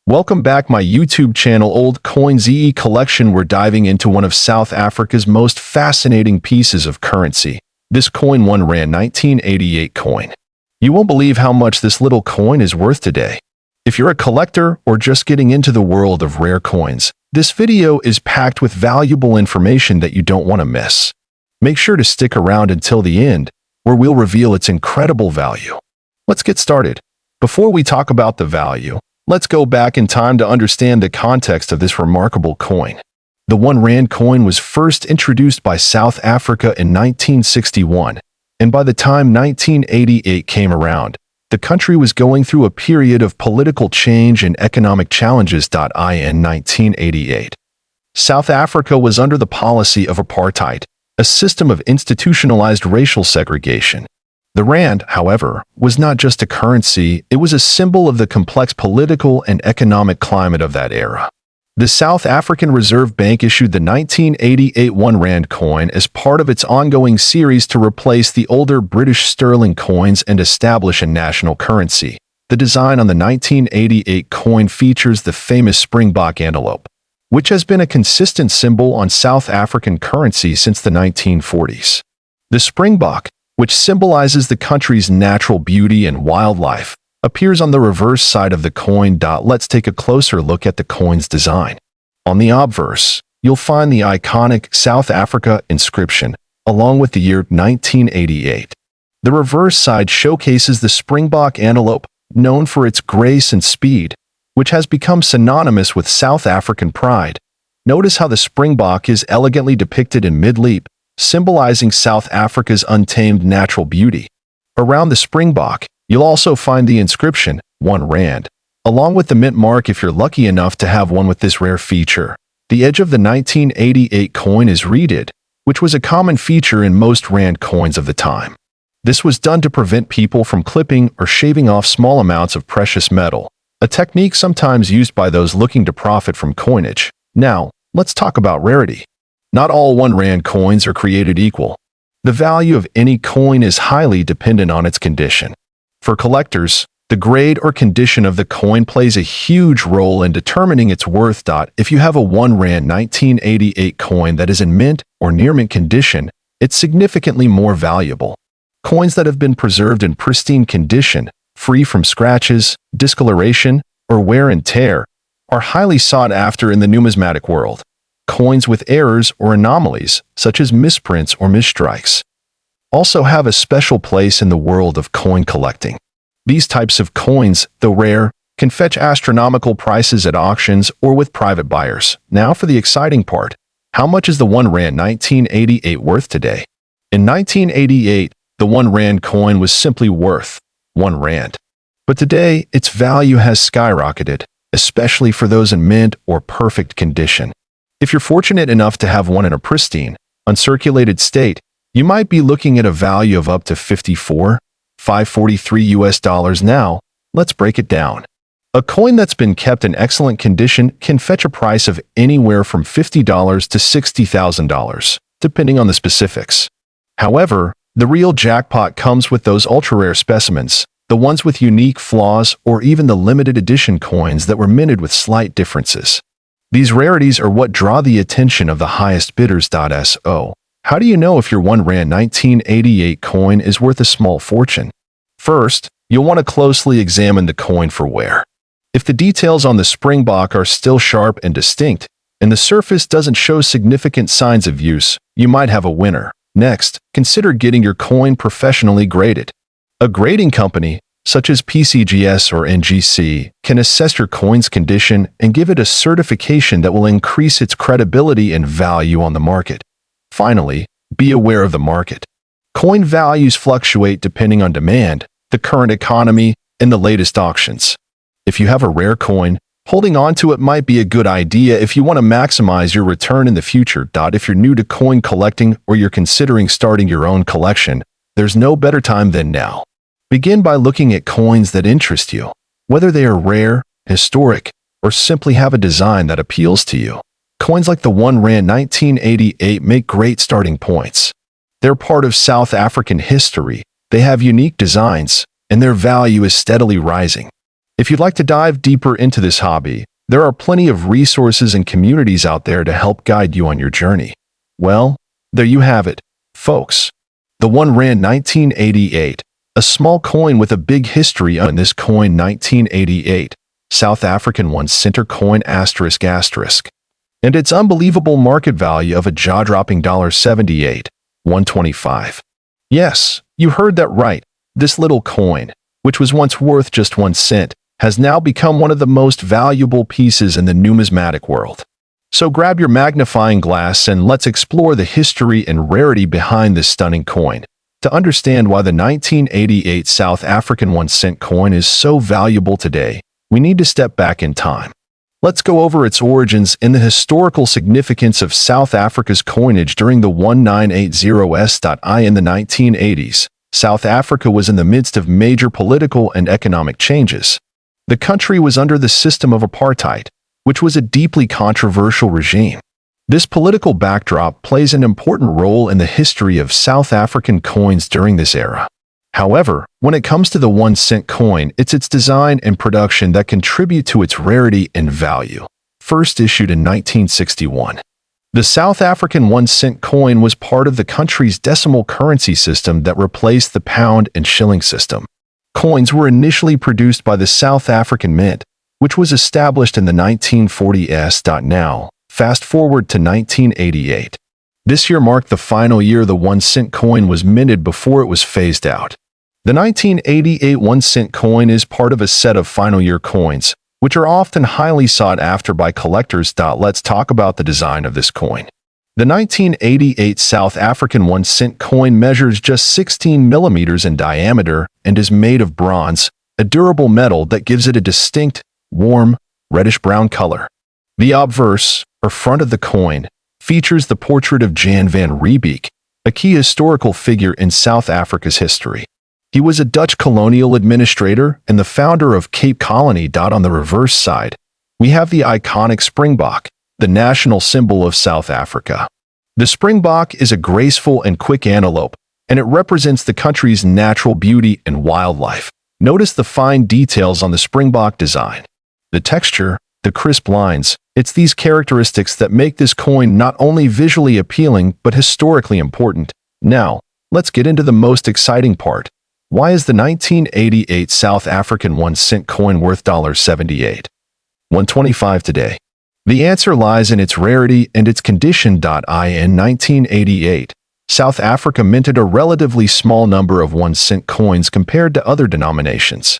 Welcome back my YouTube channel Old Coins EE Collection. We're diving into one of South Africa's most fascinating pieces of currency. This coin, R1 1988 coin. You won't believe how much this little coin is worth today. If you're a collector or just getting into the world of rare coins, this video is packed with valuable information that you don't want to miss. Make sure to stick around until the end, where we'll reveal its incredible value. Let's get started. Before we talk about the value, let's go back in time to understand the context of this remarkable coin. The R1 coin was first introduced by South Africa in 1961, and by the time 1988 came around, the country was going through a period of political change and economic challenges. In 1988, South Africa was under the policy of apartheid, a system of institutionalized racial segregation. The rand, however, was not just a currency, it was a symbol of the complex political and economic climate of that era. The South African Reserve Bank issued the 1988 R1 coin as part of its ongoing series to replace the older British sterling coins and establish a national currency. The design on the 1988 coin features the famous Springbok antelope, which has been a consistent symbol on South African currency since the 1940s. The Springbok, which symbolizes the country's natural beauty and wildlife, appears on the reverse side of the coin. Let's take a closer look at the coin's design. On the obverse, you'll find the iconic South Africa inscription, along with the year 1988. The reverse side showcases the Springbok antelope, known for its grace and speed, which has become synonymous with South African pride. Notice how the Springbok is elegantly depicted in mid-leap, symbolizing South Africa's untamed natural beauty. Around the Springbok, you'll also find the inscription, R1, along with the mint mark if you're lucky enough to have one with this rare feature. The edge of the 1988 coin is reeded, which was a common feature in most rand coins of the time. This was done to prevent people from clipping or shaving off small amounts of precious metal, a technique sometimes used by those looking to profit from coinage. Now, let's talk about rarity. Not all R1 coins are created equal. The value of any coin is highly dependent on its condition. For collectors, the grade or condition of the coin plays a huge role in determining its worth. If you have a R1 1988 coin that is in mint or near mint condition, it's significantly more valuable. Coins that have been preserved in pristine condition, free from scratches, discoloration, or wear and tear, are highly sought after in the numismatic world. Coins with errors or anomalies, such as misprints or misstrikes, also have a special place in the world of coin collecting. These types of coins, though rare, can fetch astronomical prices at auctions or with private buyers. Now for the exciting part. How much is the R1 1988 worth today? In 1988, the R1 coin was simply worth R1. But today, its value has skyrocketed, especially for those in mint or perfect condition. If you're fortunate enough to have one in a pristine, uncirculated state, you might be looking at a value of up to $543 now. Let's break it down. A coin that's been kept in excellent condition can fetch a price of anywhere from $50 to $60,000, depending on the specifics. However, the real jackpot comes with those ultra-rare specimens, the ones with unique flaws or even the limited edition coins that were minted with slight differences. These rarities are what draw the attention of the highest bidders. So, how do you know if your R1 1988 coin is worth a small fortune? First, you'll want to closely examine the coin for wear. If the details on the Springbok are still sharp and distinct, and the surface doesn't show significant signs of use, you might have a winner. Next, consider getting your coin professionally graded. A grading company, such as PCGS or NGC, can assess your coin's condition and give it a certification that will increase its credibility and value on the market. Finally, be aware of the market. Coin values fluctuate depending on demand, the current economy, and the latest auctions. If you have a rare coin, holding on to it might be a good idea if you want to maximize your return in the future. If you're new to coin collecting or you're considering starting your own collection, there's no better time than now. Begin by looking at coins that interest you, whether they are rare, historic, or simply have a design that appeals to you. Coins like the R1 1988 make great starting points. They're part of South African history, they have unique designs, and their value is steadily rising. If you'd like to dive deeper into this hobby, there are plenty of resources and communities out there to help guide you on your journey. Well, there you have it, folks. The $1 1988, a small coin with a big history on this coin 1988, South African 1 center coin ***, and its unbelievable market value of a jaw-dropping $78, 125. Yes, you heard that right. This little coin, which was once worth just 1 cent, has now become one of the most valuable pieces in the numismatic world. So grab your magnifying glass and let's explore the history and rarity behind this stunning coin. To understand why the 1988 South African 1 cent coin is so valuable today, we need to step back in time. Let's go over its origins and the historical significance of South Africa's coinage during the 1980s. In the 1980s, South Africa was in the midst of major political and economic changes. The country was under the system of apartheid, which was a deeply controversial regime. This political backdrop plays an important role in the history of South African coins during this era. However, when it comes to the 1 cent coin, it's its design and production that contribute to its rarity and value. First issued in 1961. The South African 1 cent coin was part of the country's decimal currency system that replaced the pound and shilling system. Coins were initially produced by the South African Mint, which was established in the 1940s. Now, fast forward to 1988. This year marked the final year the 1 cent coin was minted before it was phased out. The 1988 1 cent coin is part of a set of final year coins, which are often highly sought after by collectors. Let's talk about the design of this coin. The 1988 South African 1 cent coin measures just 16 millimeters in diameter and is made of bronze, a durable metal that gives it a distinct, warm, reddish-brown color. The obverse, or front of the coin, features the portrait of Jan van Riebeeck, a key historical figure in South Africa's history. He was a Dutch colonial administrator and the founder of Cape Colony. On the reverse side, we have the iconic springbok, the national symbol of South Africa. The springbok is a graceful and quick antelope, and it represents the country's natural beauty and wildlife. Notice the fine details on the springbok design. The texture, the crisp lines, it's these characteristics that make this coin not only visually appealing but historically important. Now, let's get into the most exciting part. Why is the 1988 South African 1 cent coin worth $78, 125 today? The answer lies in its rarity and its condition. In 1988, South Africa minted a relatively small number of 1 cent coins compared to other denominations.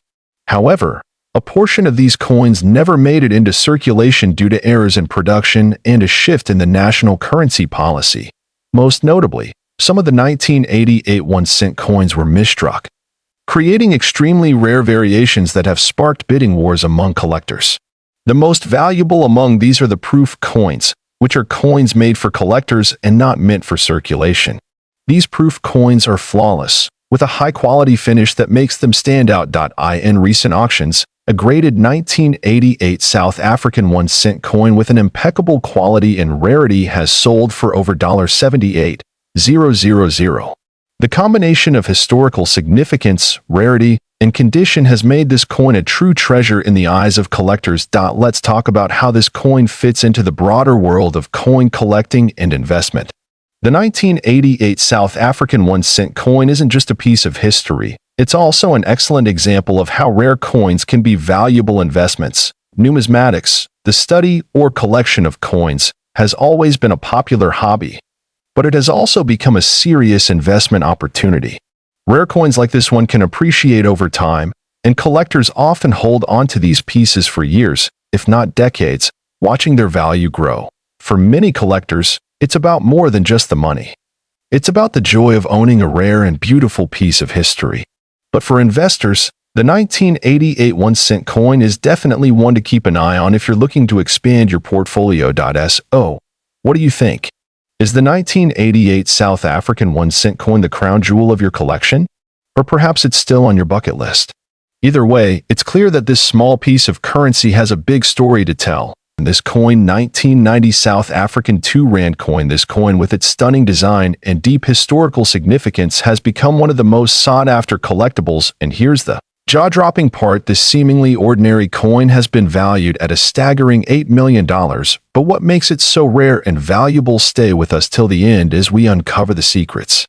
However, a portion of these coins never made it into circulation due to errors in production and a shift in the national currency policy. Most notably, some of the 1988 1 cent coins were misstruck, creating extremely rare variations that have sparked bidding wars among collectors. The most valuable among these are the proof coins, which are coins made for collectors and not meant for circulation. These proof coins are flawless, with a high-quality finish that makes them stand out. In recent auctions, a graded 1988 South African 1 cent coin with an impeccable quality and rarity has sold for over $78,000. The combination of historical significance, rarity, and condition has made this coin a true treasure in the eyes of collectors. Let's talk about how this coin fits into the broader world of coin collecting and investment. The 1988 South African 1 cent coin isn't just a piece of history, it's also an excellent example of how rare coins can be valuable investments. Numismatics, the study or collection of coins, has always been a popular hobby, but it has also become a serious investment opportunity. Rare coins like this one can appreciate over time, and collectors often hold on to these pieces for years, if not decades, watching their value grow. For many collectors, it's about more than just the money. It's about the joy of owning a rare and beautiful piece of history. But for investors, the 1988 1 cent coin is definitely one to keep an eye on if you're looking to expand your portfolio. So, what do you think? Is the 1988 South African 1 cent coin the crown jewel of your collection? Or perhaps it's still on your bucket list? Either way, it's clear that this small piece of currency has a big story to tell. And this coin, 1990 South African R2 coin, this coin with its stunning design and deep historical significance has become one of the most sought-after collectibles. And here's the Jaw-dropping part, this seemingly ordinary coin has been valued at a staggering $8 million, but what makes it so rare and valuable? Stay with us till the end as we uncover the secrets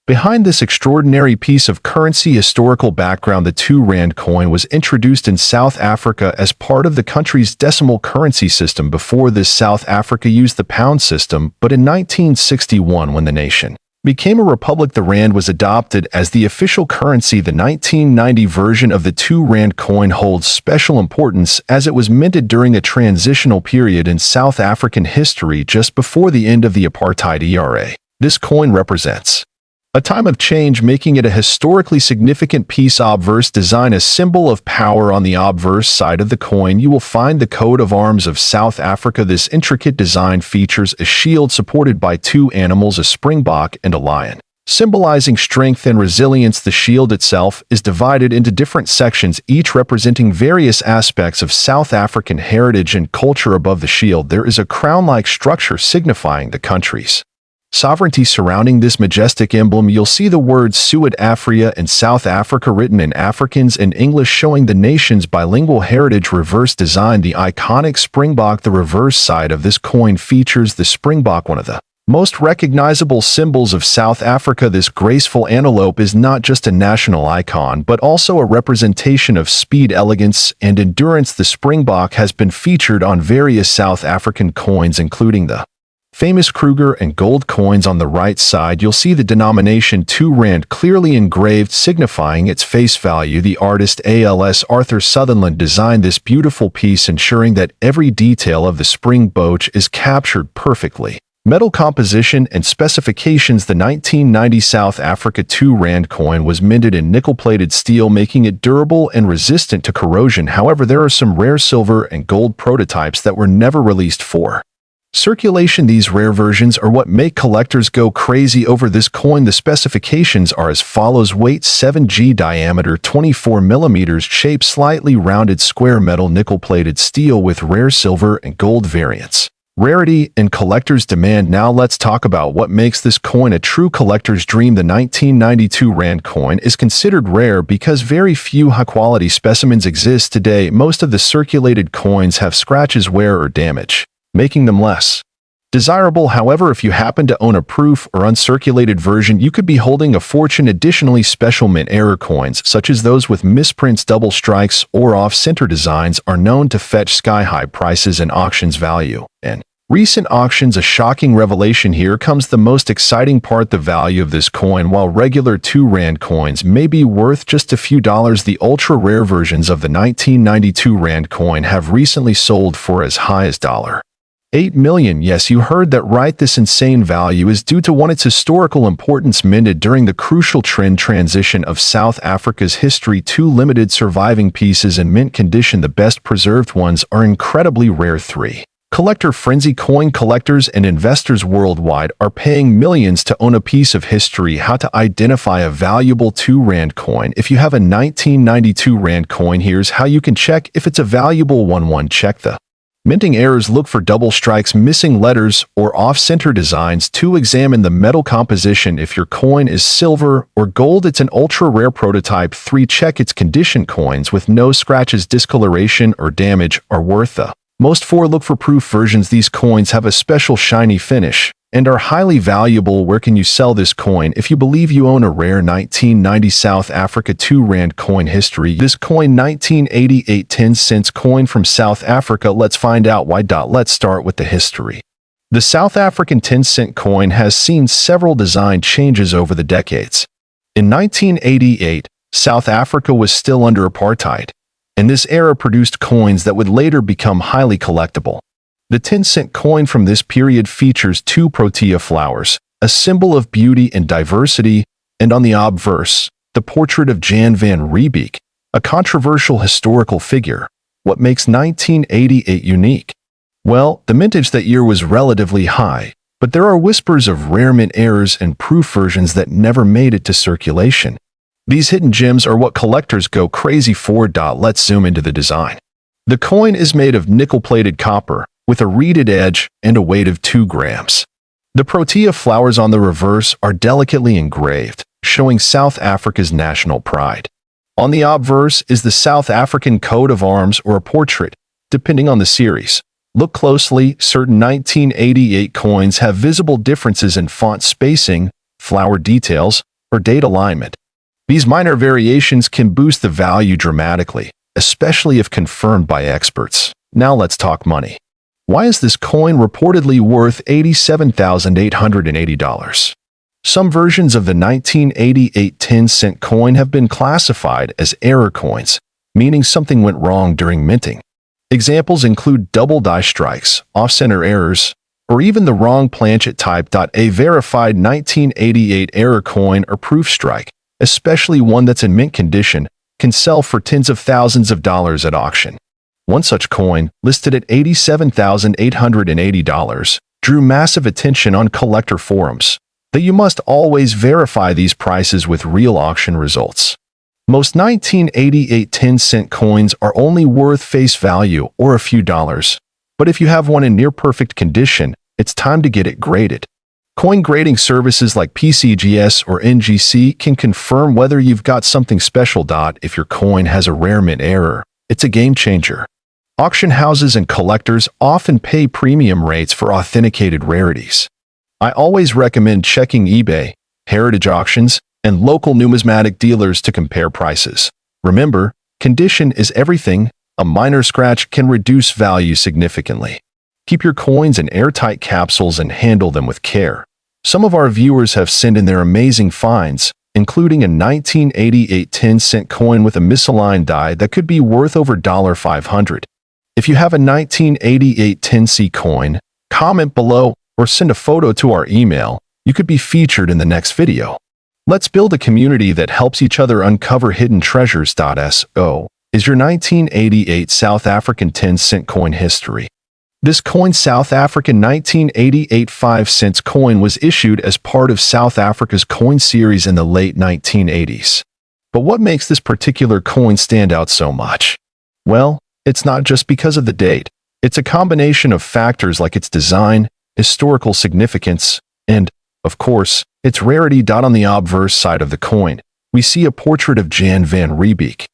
behind this extraordinary piece of currency. Historical background: the 2 Rand coin was introduced in South Africa as part of the country's decimal currency system. Before this, South Africa used the pound system, but in 1961, when the nation became a republic, the rand was adopted as the official currency. The 1990 version of the 2 Rand coin holds special importance as it was minted during a transitional period in South African history just before the end of the apartheid era. This coin represents a time of change, making it a historically significant piece. Obverse design: a symbol of power. On the obverse side of the coin, you will find the coat of arms of South Africa. This intricate design features a shield supported by 2 animals, a springbok and a lion, symbolizing strength and resilience. The shield itself is divided into different sections, each representing various aspects of South African heritage and culture. Above the shield, there is a crown-like structure signifying the country's sovereignty. Surrounding this majestic emblem, you'll see the words Suid Afrika and South Africa written in Afrikaans and English, showing the nation's bilingual heritage. Reverse design: the iconic springbok. The reverse side of this coin features the springbok, one of the most recognizable symbols of South Africa. This graceful antelope is not just a national icon, but also a representation of speed, elegance, and endurance. The springbok has been featured on various South African coins, including the famous Kruger and gold coins. On the right side, you'll see the denomination 2 Rand clearly engraved, signifying its face value. The artist ALS Arthur Sutherland designed this beautiful piece, ensuring that every detail of the springbok is captured perfectly. Metal composition and specifications: the 1990 South Africa 2 Rand coin was minted in nickel-plated steel, making it durable and resistant to corrosion. However, there are some rare silver and gold prototypes that were never released for circulation. These rare versions are what make collectors go crazy over this coin. The specifications are as follows: weight 7g, diameter 24 millimeters, shape slightly rounded square, metal nickel-plated steel with rare silver and gold variants. Rarity and collectors' demand. Now let's talk about what makes this coin a true collector's dream. The 1992 Rand coin is considered rare because very few high-quality specimens exist today. Most of the circulated coins have scratches, wear, or damage, making them less desirable. However, if you happen to own a proof or uncirculated version, you could be holding a fortune. Additionally, special mint error coins, such as those with misprints, double strikes, or off-center designs, are known to fetch sky-high prices and auctions value. And recent auctions, a shocking revelation. Here comes the most exciting part: the value of this coin. While regular 2 Rand coins may be worth just a few dollars, the ultra-rare versions of the 1992 Rand coin have recently sold for as high as $8 million. Yes, you heard that right. This insane value is due to one, its historical importance, minted during the crucial trend transition of South Africa's history. 2 limited surviving pieces in mint condition. The best preserved ones are incredibly rare. 3 collector frenzy: coin collectors and investors worldwide are paying millions to own a piece of history. How to identify a valuable 2 Rand coin? If you have a 1992 Rand coin, here's how you can check if it's a valuable one. 1. Check the minting errors. Look for double strikes, missing letters, or off-center designs. 2. Examine the metal composition. If your coin is silver or gold, it's an ultra-rare prototype. 3. Check its condition. Coins with no scratches, discoloration, or damage are worth the most. 4. Look for proof versions. These coins have a special shiny finish and are highly valuable. Where can you sell this coin? If you believe you own a rare 1990 South Africa 2 Rand coin history, this coin 1988 10-cent coin from South Africa. Let's find out why. Let's start with the history. The South African 10-cent coin has seen several design changes over the decades. In 1988, South Africa was still under apartheid, and this era produced coins that would later become highly collectible. The 10-cent coin from this period features 2 protea flowers, a symbol of beauty and diversity, and on the obverse, the portrait of Jan van Riebeeck, a controversial historical figure. What makes 1988 unique? Well, the mintage that year was relatively high, but there are whispers of rare mint errors and proof versions that never made it to circulation. These hidden gems are what collectors go crazy for. Let's zoom into the design. The coin is made of nickel-plated copper, with a reeded edge and a weight of 2 grams. The protea flowers on the reverse are delicately engraved, showing South Africa's national pride. On the obverse is the South African coat of arms or a portrait, depending on the series. Look closely, certain 1988 coins have visible differences in font spacing, flower details, or date alignment. These minor variations can boost the value dramatically, especially if confirmed by experts. Now let's talk money. Why is this coin reportedly worth $87,880? Some versions of the 1988 10-cent coin have been classified as error coins, meaning something went wrong during minting. Examples include double die strikes, off-center errors, or even the wrong planchet type. A verified 1988 error coin or proof strike, especially one that's in mint condition, can sell for tens of thousands of dollars at auction. One such coin, listed at $87,880, drew massive attention on collector forums. That you must always verify these prices with real auction results. Most 1988 10-cent coins are only worth face value or a few dollars, but if you have one in near-perfect condition, it's time to get it graded. Coin grading services like PCGS or NGC can confirm whether you've got something special. If your coin has a rare mint error, it's a game changer. Auction houses and collectors often pay premium rates for authenticated rarities. I always recommend checking eBay, heritage auctions, and local numismatic dealers to compare prices. Remember, condition is everything. A minor scratch can reduce value significantly. Keep your coins in airtight capsules and handle them with care. Some of our viewers have sent in their amazing finds, including a 1988 10-cent coin with a misaligned die that could be worth over $500. If you have a 1988 10C coin, comment below or send a photo to our email. You could be featured in the next video. Let's build a community that helps each other uncover hidden treasures. So, is your 1988 South African 10-cent coin history? This coin, South African 1988 5-cent coin, was issued as part of South Africa's coin series in the late 1980s. But what makes this particular coin stand out so much? Well, it's not just because of the date. It's a combination of factors like its design, historical significance, and, of course, its rarity. On the obverse side of the coin, we see a portrait of Jan van Riebeeck,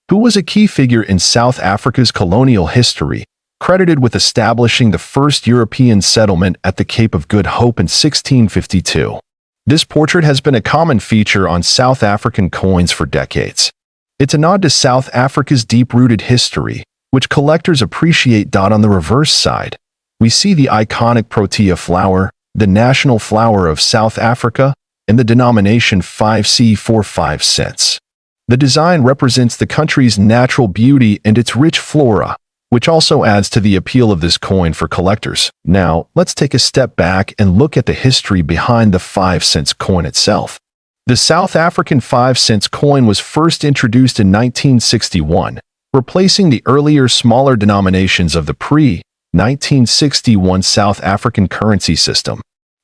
who was a key figure in South Africa's colonial history, credited with establishing the first European settlement at the Cape of Good Hope in 1652. This portrait has been a common feature on South African coins for decades. It's a nod to South Africa's deep-rooted history, which collectors appreciate. On the reverse side, we see the iconic protea flower, the national flower of South Africa, and the denomination 5C for 5 cents. The design represents the country's natural beauty and its rich flora, which also adds to the appeal of this coin for collectors. Now, let's take a step back and look at the history behind the 5-cent coin itself. The South African 5-cent coin was first introduced in 1961, replacing the earlier smaller denominations of the pre-1961 South African currency system.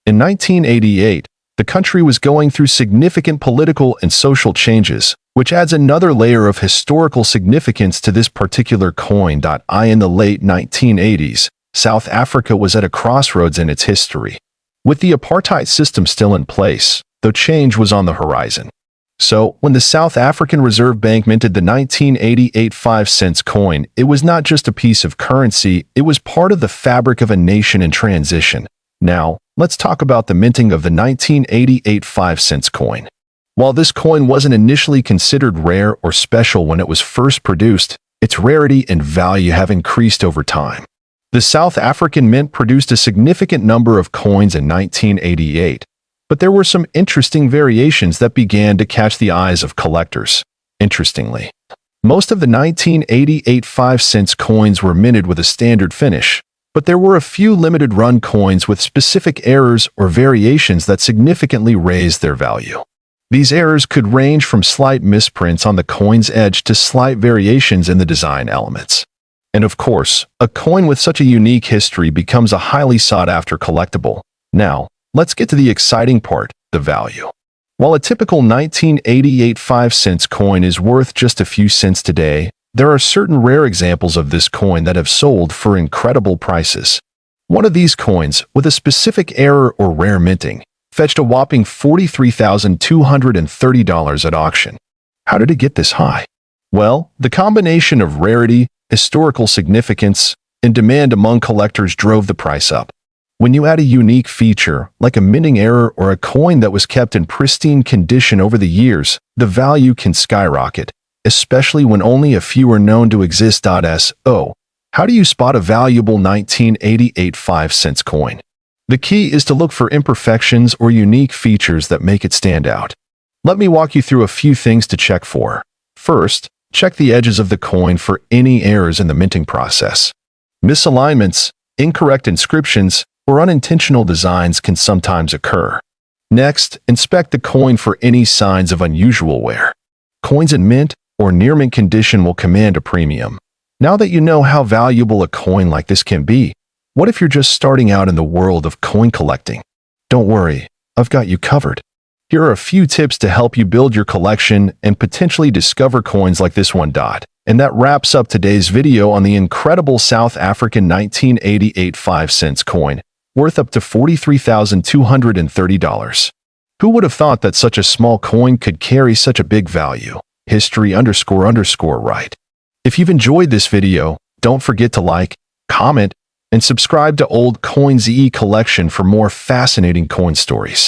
In 1988, the country was going through significant political and social changes, which adds another layer of historical significance to this particular coin. In the late 1980s, South Africa was at a crossroads in its history. With the apartheid system still in place, though change was on the horizon. So, when the South African Reserve Bank minted the 1988 5-cent coin, it was not just a piece of currency, it was part of the fabric of a nation in transition. Now, let's talk about the minting of the 1988 5-cent coin. While this coin wasn't initially considered rare or special when it was first produced, its rarity and value have increased over time. The South African Mint produced a significant number of coins in 1988, but there were some interesting variations that began to catch the eyes of collectors. Interestingly, most of the 1988 5-cent coins were minted with a standard finish, but there were a few limited-run coins with specific errors or variations that significantly raised their value. These errors could range from slight misprints on the coin's edge to slight variations in the design elements. And of course, a coin with such a unique history becomes a highly sought-after collectible. Now, let's get to the exciting part, the value. While a typical 1988 5-cent coin is worth just a few cents today, there are certain rare examples of this coin that have sold for incredible prices. One of these coins, with a specific error or rare minting, fetched a whopping $43,230 at auction. How did it get this high? Well, the combination of rarity, historical significance, and demand among collectors drove the price up. When you add a unique feature, like a minting error or a coin that was kept in pristine condition over the years, the value can skyrocket, especially when only a few are known to exist. So, how do you spot a valuable 1988 5-cent coin? The key is to look for imperfections or unique features that make it stand out. Let me walk you through a few things to check for. First, check the edges of the coin for any errors in the minting process. Misalignments, incorrect inscriptions, or unintentional designs can sometimes occur. Next, inspect the coin for any signs of unusual wear. Coins in mint or near mint condition will command a premium. Now that you know how valuable a coin like this can be, what if you're just starting out in the world of coin collecting? Don't worry, I've got you covered. Here are a few tips to help you build your collection and potentially discover coins like this one. And that wraps up today's video on the incredible South African 1988 5-cent coin, worth up to $43,230. Who would have thought that such a small coin could carry such a big value? History__right. If you've enjoyed this video, don't forget to like, comment, and subscribe to Old Coin ZE Collection for more fascinating coin stories.